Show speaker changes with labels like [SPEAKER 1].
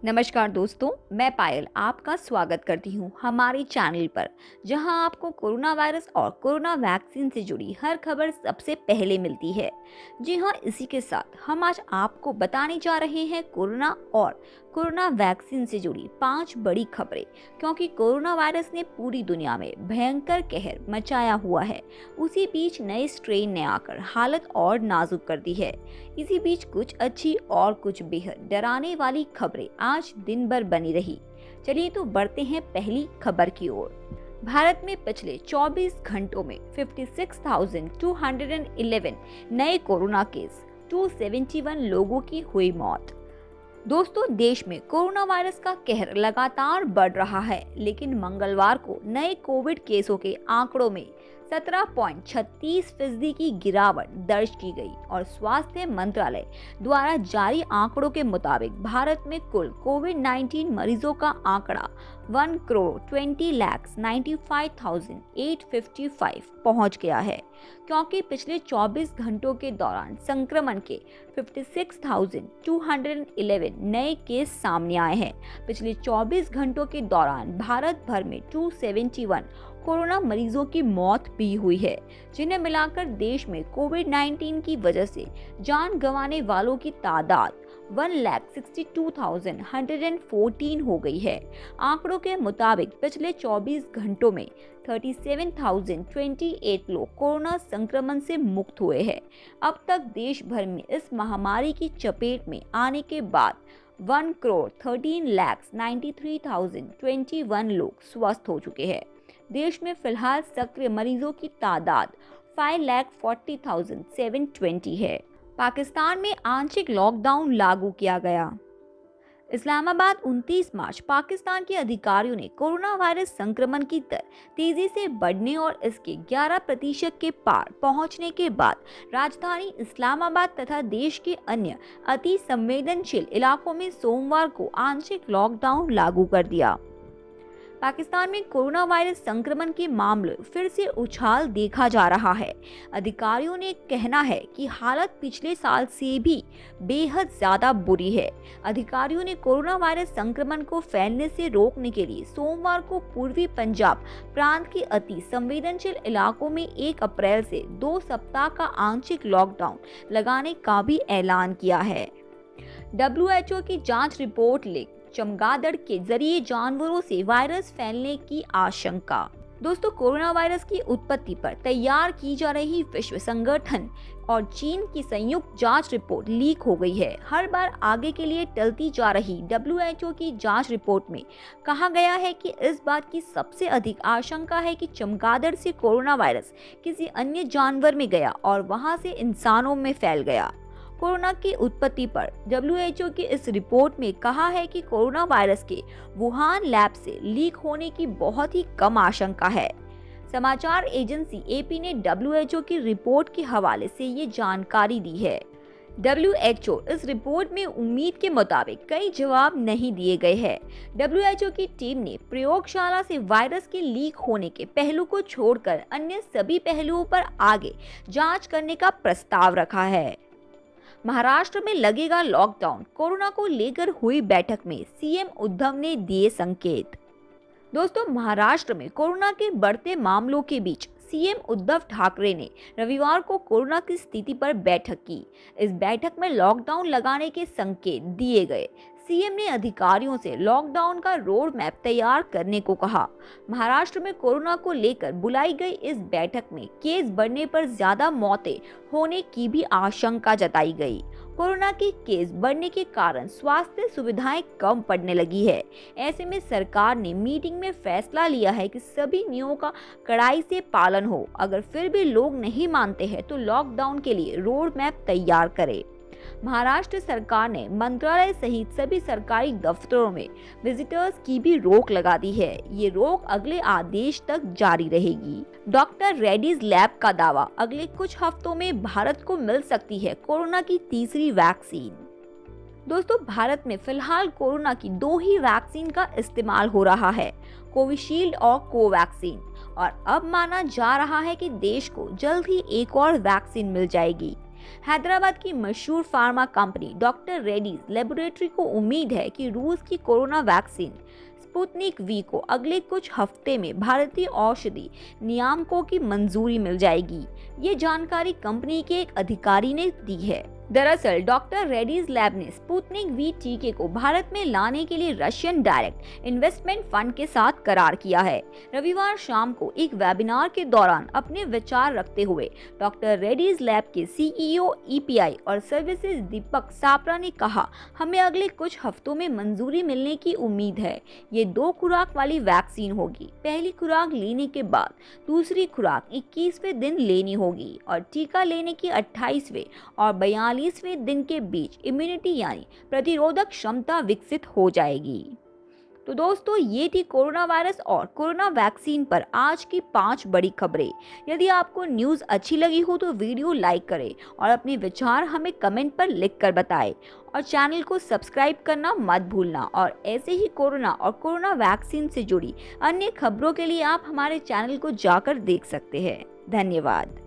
[SPEAKER 1] नमस्कार दोस्तों, मैं पायल आपका स्वागत करती हूँ हमारे चैनल पर, जहां आपको कोरोना वायरस और कोरोना वैक्सीन से जुड़ी हर खबर सबसे पहले मिलती है। जी हाँ, इसी के साथ हम आज आपको बताने जा रहे हैं कोरोना और कोरोना वैक्सीन से जुड़ी 5 बड़ी खबरें, क्योंकि कोरोना वायरस ने पूरी दुनिया में भयंकर कहर मचाया हुआ है। उसी बीच नए स्ट्रेन ने आकर हालत और नाजुक कर दी है। इसी बीच कुछ अच्छी और कुछ बेहद डराने वाली खबरें आज दिन भर बनी रही। चलिए तो बढ़ते हैं पहली खबर की ओर। भारत में पिछले 24 घंटों में 56,211 नए कोरोना केस, 271 लोगों की हुई मौत। दोस्तों, देश में कोरोना वायरस का कहर लगातार बढ़ रहा है, लेकिन मंगलवार को नए कोविड केसों के आंकड़ों में 17.36% की गिरावट दर्ज की गई और स्वास्थ्य मंत्रालय द्वारा जारी आंकड़ों के मुताबिक भारत में कुल कोविड-19 मरीजों का आंकड़ा 1,20,95,855 पहुंच गया है, क्योंकि पिछले 24 घंटों के दौरान संक्रमण के 56,211 नए केस सामने आए हैं। पिछले 24 घंटों के दौरान भारत भर में 271 कोरोना मरीजों की मौत भी हुई है, जिन्हें मिलाकर देश में कोविड-19 की वजह से जान गंवाने वालों की तादाद 1,62,114 हो गई है। आंकड़ों के मुताबिक पिछले 24 घंटों में 37,028 लोग कोरोना संक्रमण से मुक्त हुए हैं। अब तक देश भर में इस महामारी की चपेट में आने के बाद 1,13,93,021 लोग स्वस्थ हो चुके हैं। देश में फिलहाल सक्रिय मरीजों की तादाद 5,40,720 है। पाकिस्तान में आंशिक लॉकडाउन लागू किया गया। इस्लामाबाद 29 मार्च पाकिस्तान के अधिकारियों ने कोरोना वायरस संक्रमण की दर तेजी से बढ़ने और इसके 11% के पार पहुंचने के बाद राजधानी इस्लामाबाद तथा देश के अन्य अति संवेदनशील इलाकों में सोमवार को आंशिक लॉकडाउन लागू कर दिया। पाकिस्तान में कोरोना वायरस संक्रमण के मामले फिर से उछाल देखा जा रहा है। अधिकारियों ने कहना है कि हालत पिछले साल से भी बेहद ज्यादा बुरी है। अधिकारियों ने कोरोना वायरस संक्रमण को फैलने से रोकने के लिए सोमवार को पूर्वी पंजाब प्रांत के अति संवेदनशील इलाकों में 1 अप्रैल से 2 सप्ताह का आंशिक लॉकडाउन लगाने का भी ऐलान किया है। WHO की जांच रिपोर्ट लीक, चमगादड़ के जरिए जानवरों से वायरस फैलने की आशंका। दोस्तों, कोरोना वायरस की उत्पत्ति पर तैयार की जा रही विश्व संगठन और चीन की संयुक्त जांच रिपोर्ट लीक हो गई है। हर बार आगे के लिए टलती जा रही WHO की जांच रिपोर्ट में कहा गया है कि इस बात की सबसे अधिक आशंका है कि चमगादड़ से कोरोना वायरस किसी अन्य जानवर में गया और वहां से इंसानों में फैल गया। कोरोना की उत्पत्ति पर WHO की इस रिपोर्ट में कहा है कि कोरोना वायरस के वुहान लैब से लीक होने की बहुत ही कम आशंका है। समाचार एजेंसी AP ने WHO की रिपोर्ट के हवाले से ये जानकारी दी है। WHO इस रिपोर्ट में उम्मीद के मुताबिक कई जवाब नहीं दिए गए हैं। WHO की टीम ने प्रयोगशाला से वायरस के लीक होने के पहलू को छोड़कर अन्य सभी पहलुओं पर आगे जांच करने का प्रस्ताव रखा है। महाराष्ट्र में लगेगा लॉकडाउन, कोरोना को लेकर हुई बैठक में CM उद्धव ने दिए संकेत। दोस्तों, महाराष्ट्र में कोरोना के बढ़ते मामलों के बीच CM उद्धव ठाकरे ने रविवार को कोरोना की स्थिति पर बैठक की। इस बैठक में लॉकडाउन लगाने के संकेत दिए गए। CM ने अधिकारियों से लॉकडाउन का रोड मैप तैयार करने को कहा। महाराष्ट्र में कोरोना को लेकर बुलाई गई इस बैठक में केस बढ़ने पर ज्यादा मौतें होने की भी आशंका जताई गई। कोरोना के केस बढ़ने के कारण स्वास्थ्य सुविधाएं कम पड़ने लगी है। ऐसे में सरकार ने मीटिंग में फैसला लिया है कि सभी नियमों का कड़ाई से पालन हो। अगर फिर भी लोग नहीं मानते हैं तो लॉकडाउन के लिए रोड मैप तैयार करें। महाराष्ट्र सरकार ने मंत्रालय सहित सभी सरकारी दफ्तरों में विजिटर्स की भी रोक लगा दी है। ये रोक अगले आदेश तक जारी रहेगी। डॉक्टर रेड्डीज लैब का दावा, अगले कुछ हफ्तों में भारत को मिल सकती है कोरोना की तीसरी वैक्सीन। दोस्तों, भारत में फिलहाल कोरोना की 2 ही वैक्सीन का इस्तेमाल हो रहा है, कोविशील्ड और कोवैक्सीन, और अब माना जा रहा है कि देश को जल्द ही एक और वैक्सीन मिल जाएगी। हैदराबाद की मशहूर pharma company doctor Reddy's laboratory को उम्मीद है कि रूस की कोरोना वैक्सीन स्पुतनिक वी को अगले कुछ हफ्ते में भारतीय औषधि नियामकों की मंजूरी मिल जाएगी। ये जानकारी कंपनी के एक अधिकारी ने दी है। दरअसल डॉक्टर रेड्डीज लैब ने स्पुतनिक वी टीके को भारत में लाने के लिए रशियन डायरेक्ट इन्वेस्टमेंट फंड के साथ करार किया है। रविवार शाम को एक वेबिनार के दौरान अपने विचार रखते हुए डॉक्टर रेड्डीज लैब के सीईओ ईपीआई और सर्विसेज दीपक सापरा ने कहा, हमें अगले कुछ हफ्तों में मंजूरी मिलने की उम्मीद है। ये 2 खुराक वाली वैक्सीन होगी। पहली खुराक लेने के बाद दूसरी खुराक 21वें दिन लेनी होगी और टीका लेने की 28वें और 42वें दिन के बीच इम्यूनिटी यानी प्रतिरोधक क्षमता विकसित हो जाएगी। तो दोस्तों, ये थी कोरोना वायरस और कोरोना वैक्सीन पर आज की 5 बड़ी खबरें। यदि आपको न्यूज़ अच्छी लगी हो तो वीडियो लाइक करें और अपने विचार हमें कमेंट पर लिख कर बताएं और चैनल को सब्सक्राइब करना मत भूलना। और ऐसे ही कोरोना और कोरोना वैक्सीन से जुड़ी अन्य खबरों के लिए आप हमारे चैनल को जाकर देख सकते हैं। धन्यवाद।